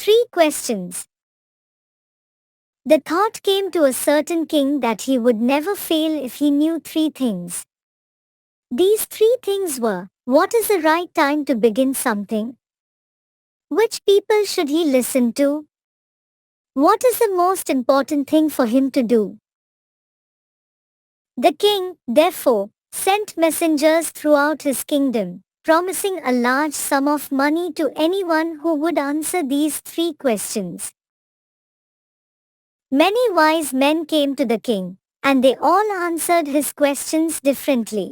3 questions. The thought came to a certain king that he would never fail if he knew 3 things. These 3 things were: what is the right time to begin something? Which people should he listen to? What is the most important thing for him to do? The king, therefore, sent messengers throughout his kingdom, promising a large sum of money to anyone who would answer these 3 questions. Many wise men came to the king, and they all answered his questions differently.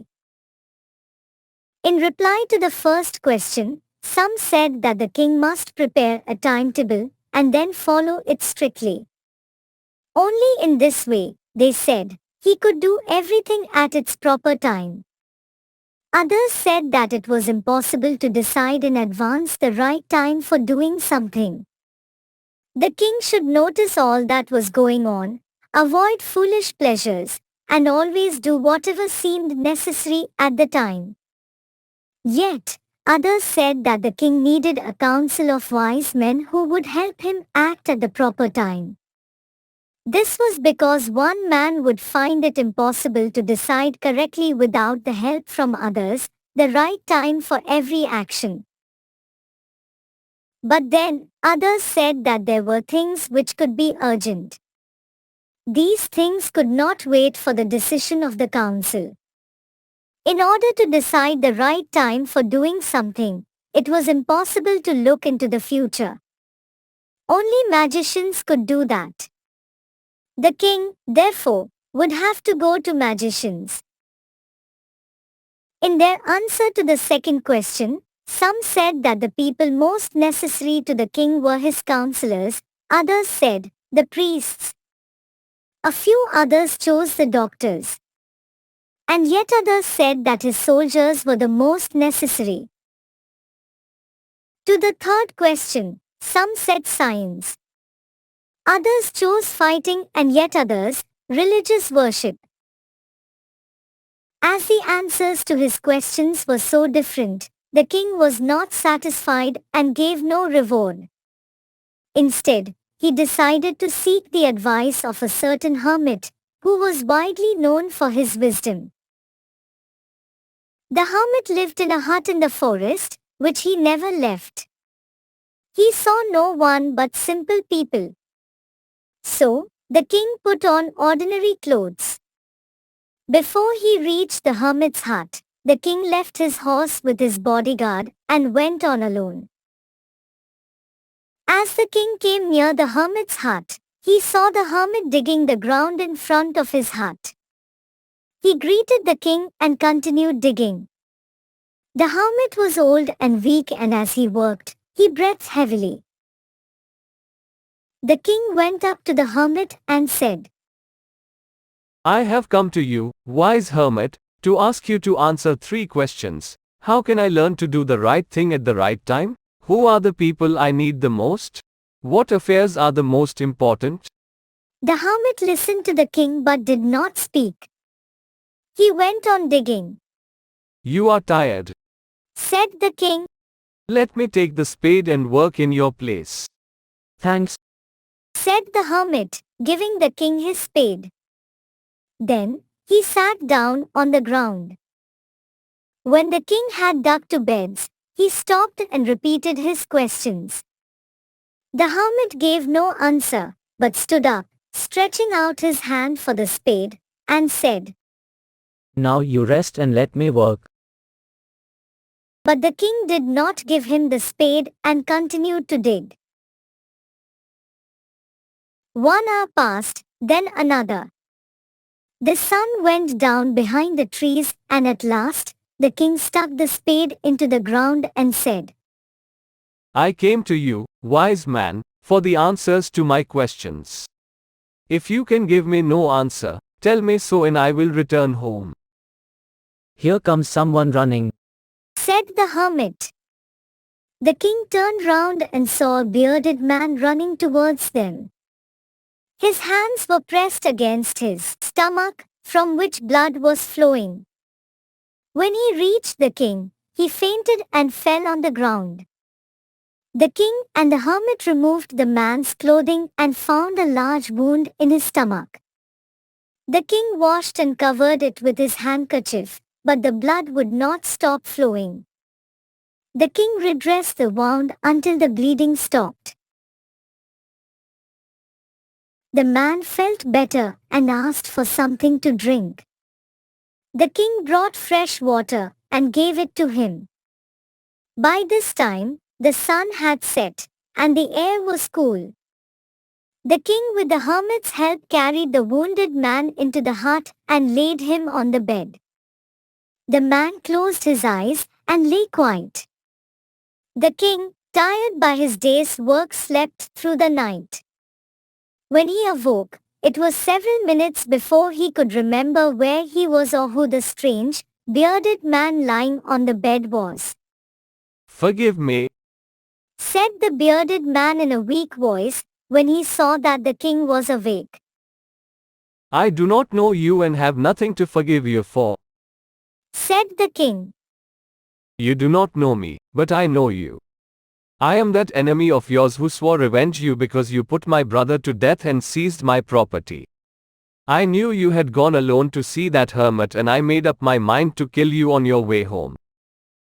In reply to the first question, some said that the king must prepare a timetable and then follow it strictly. Only in this way, they said, he could do everything at its proper time. Others said that it was impossible to decide in advance the right time for doing something. The king should notice all that was going on, avoid foolish pleasures, and always do whatever seemed necessary at the time. Yet, others said that the king needed a council of wise men who would help him act at the proper time. This was because one man would find it impossible to decide correctly without the help from others, the right time for every action. But then, others said that there were things which could be urgent. These things could not wait for the decision of the council. In order to decide the right time for doing something, it was impossible to look into the future. Only magicians could do that. The king, therefore, would have to go to magicians. In their answer to the second question, some said that the people most necessary to the king were his counselors, others said, the priests. A few others chose the doctors. And yet others said that his soldiers were the most necessary. To the third question, some said science. Others chose fighting, and yet others, religious worship. As the answers to his questions were so different, the king was not satisfied and gave no reward. Instead, he decided to seek the advice of a certain hermit, who was widely known for his wisdom. The hermit lived in a hut in the forest, which he never left. He saw no one but simple people. So, the king put on ordinary clothes. Before he reached the hermit's hut, the king left his horse with his bodyguard and went on alone. As the king came near the hermit's hut, he saw the hermit digging the ground in front of his hut. He greeted the king and continued digging. The hermit was old and weak, and as he worked, he breathed heavily. The king went up to the hermit and said, I have come to you, wise hermit, to ask you to answer 3 questions. How can I learn to do the right thing at the right time? Who are the people I need the most? What affairs are the most important? The hermit listened to the king but did not speak. He went on digging. You are tired. Said the king. Let me take the spade and work in your place. Thanks, Said the hermit, giving the king his spade. Then, he sat down on the ground. When the king had dug 2 beds, he stopped and repeated his questions. The hermit gave no answer, but stood up, stretching out his hand for the spade, and said, now you rest and let me work. But the king did not give him the spade and continued to dig. 1 hour passed, then another. The sun went down behind the trees, and at last, the king stuck the spade into the ground and said, I came to you, wise man, for the answers to my questions. If you can give me no answer, tell me so and I will return home. Here comes someone running. Said the hermit. The king turned round and saw a bearded man running towards them. His hands were pressed against his stomach, from which blood was flowing. When he reached the king, he fainted and fell on the ground. The king and the hermit removed the man's clothing and found a large wound in his stomach. The king washed and covered it with his handkerchief, but the blood would not stop flowing. The king redressed the wound until the bleeding stopped. The man felt better and asked for something to drink. The king brought fresh water and gave it to him. By this time, the sun had set, and the air was cool. The king with the hermit's help carried the wounded man into the hut and laid him on the bed. The man closed his eyes and lay quiet. The king, tired by his day's work, slept through the night. When he awoke, it was several minutes before he could remember where he was or who the strange, bearded man lying on the bed was. Forgive me, Said the bearded man in a weak voice, when he saw that the king was awake. I do not know you and have nothing to forgive you for. Said the king. You do not know me, but I know you. I am that enemy of yours who swore revenge you because you put my brother to death and seized my property. I knew you had gone alone to see that hermit and I made up my mind to kill you on your way home.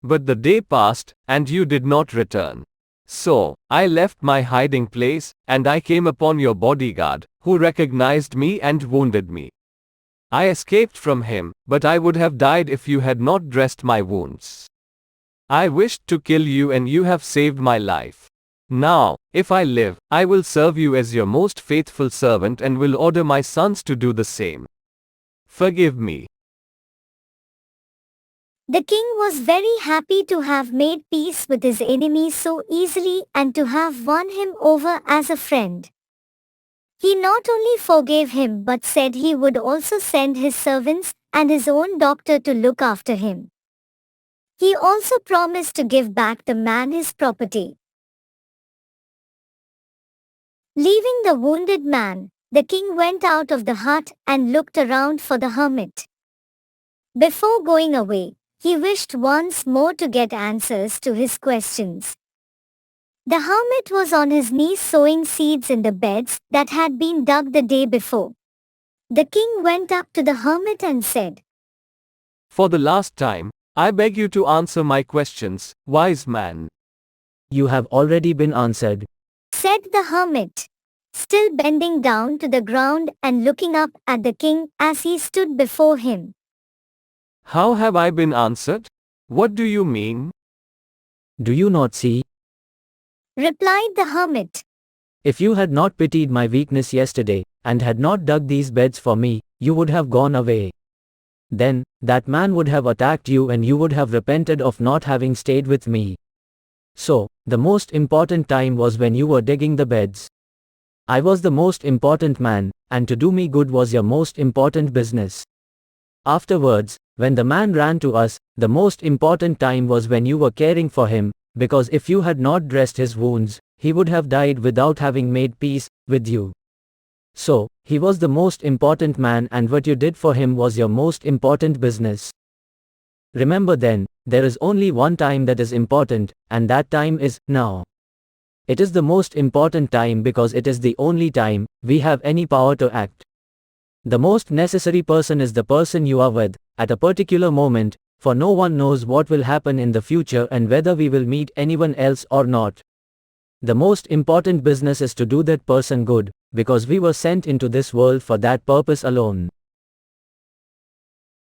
But the day passed, and you did not return. So, I left my hiding place, and I came upon your bodyguard, who recognized me and wounded me. I escaped from him, but I would have died if you had not dressed my wounds. I wished to kill you and you have saved my life. Now, if I live, I will serve you as your most faithful servant and will order my sons to do the same. Forgive me. The king was very happy to have made peace with his enemy so easily and to have won him over as a friend. He not only forgave him but said he would also send his servants and his own doctor to look after him. He also promised to give back the man his property. Leaving the wounded man, the king went out of the hut and looked around for the hermit. Before going away, he wished once more to get answers to his questions. The hermit was on his knees sowing seeds in the beds that had been dug the day before. The king went up to the hermit and said, For the last time, I beg you to answer my questions, wise man. You have already been answered. Said the hermit, still bending down to the ground and looking up at the king as he stood before him. How have I been answered? What do you mean? Do you not see? Replied the hermit. If you had not pitied my weakness yesterday, and had not dug these beds for me, you would have gone away. Then, that man would have attacked you and you would have repented of not having stayed with me. So, the most important time was when you were digging the beds. I was the most important man, and to do me good was your most important business. Afterwards, when the man ran to us, the most important time was when you were caring for him, because if you had not dressed his wounds, he would have died without having made peace with you. So, he was the most important man and what you did for him was your most important business. Remember then, there is only one time that is important, and that time is now. It is the most important time because it is the only time we have any power to act. The most necessary person is the person you are with, at a particular moment, for no one knows what will happen in the future and whether we will meet anyone else or not. The most important business is to do that person good, because we were sent into this world for that purpose alone.